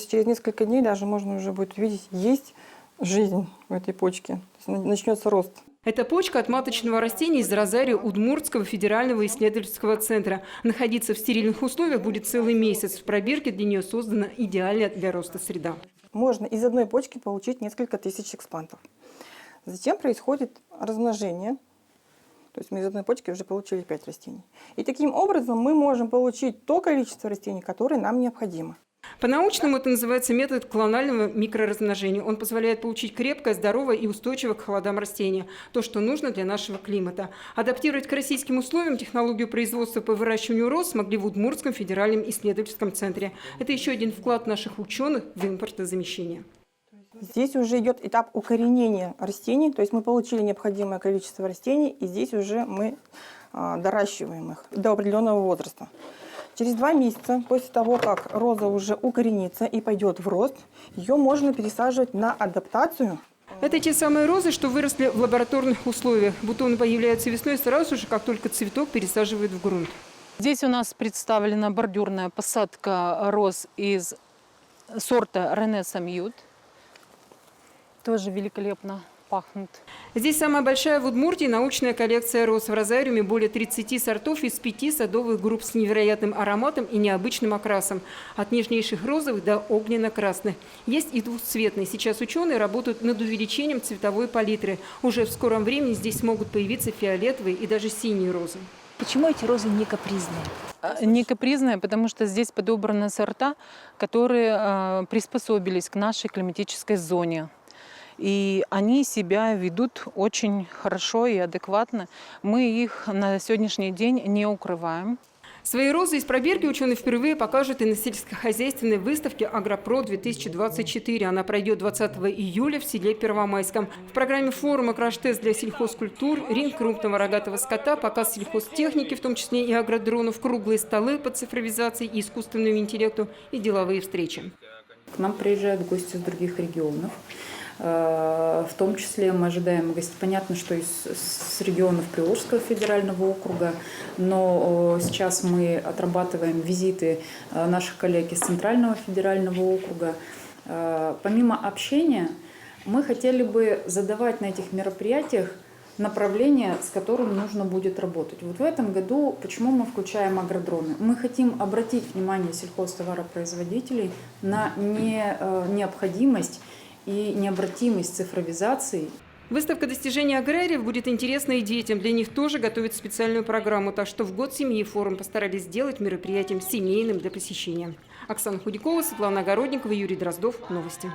Через несколько дней даже можно уже будет видеть, есть жизнь в этой почке. То есть начнется рост. Это почка от маточного растения из розарио Удмуртского федерального исследовательского центра. Находиться в стерильных условиях будет целый месяц. В пробирке для нее создана идеальная для роста среда. Можно из одной почки получить несколько тысяч эксплантов. Затем происходит размножение. То есть мы из одной почки уже получили 5 растений. И таким образом мы можем получить то количество растений, которое нам необходимо. По-научному это называется метод клонального микроразмножения. Он позволяет получить крепкое, здоровое и устойчивое к холодам растения. То, что нужно для нашего климата. Адаптировать к российским условиям технологию производства по выращиванию роз смогли в Удмуртском федеральном исследовательском центре. Это еще один вклад наших ученых в импортозамещение. Здесь уже идет этап укоренения растений. То есть мы получили необходимое количество растений, и здесь уже мы доращиваем их до определенного возраста. Через 2 месяца после того, как роза уже укоренится и пойдет в рост, ее можно пересаживать на адаптацию. Это те самые розы, что выросли в лабораторных условиях. Бутоны появляются весной сразу же, как только цветок пересаживают в грунт. Здесь у нас представлена бордюрная посадка роз из сорта Ренесса Мьют. Тоже великолепно пахнут. Здесь самая большая в Удмуртии научная коллекция роз. В розариуме более 30 сортов из 5 садовых групп с невероятным ароматом и необычным окрасом. От нежнейших розовых до огненно-красных. Есть и двухцветные. Сейчас ученые работают над увеличением цветовой палитры. Уже в скором времени здесь могут появиться фиолетовые и даже синие розы. Почему эти розы не капризные? Не капризные, потому что здесь подобраны сорта, которые приспособились к нашей климатической зоне. И они себя ведут очень хорошо и адекватно. Мы их на сегодняшний день не укрываем. Свои розы из пробирки ученые впервые покажут и на сельскохозяйственной выставке «Агропро-2024». Она пройдет 20 июля в селе Первомайском. В программе форума «Краш-тест для сельхозкультур», ринг крупного рогатого скота, показ сельхозтехники, в том числе и агродронов, круглые столы по цифровизации и искусственному интеллекту и деловые встречи. К нам приезжают гости из других регионов. В том числе мы ожидаем гостей. Понятно, что с регионов Приволжского федерального округа, но сейчас мы отрабатываем визиты наших коллег из Центрального федерального округа. Помимо общения, мы хотели бы задавать на этих мероприятиях направление, с которым нужно будет работать. Вот в этом году почему мы включаем агродроны? Мы хотим обратить внимание сельхозтоваропроизводителей на необходимость и необратимость цифровизации. Выставка достижений аграриев будет интересна и детям. Для них тоже готовят специальную программу. Так что в год семьи форум постарались сделать мероприятием семейным для посещения. Оксана Худякова, Светлана Огородникова, Юрий Дроздов. Новости.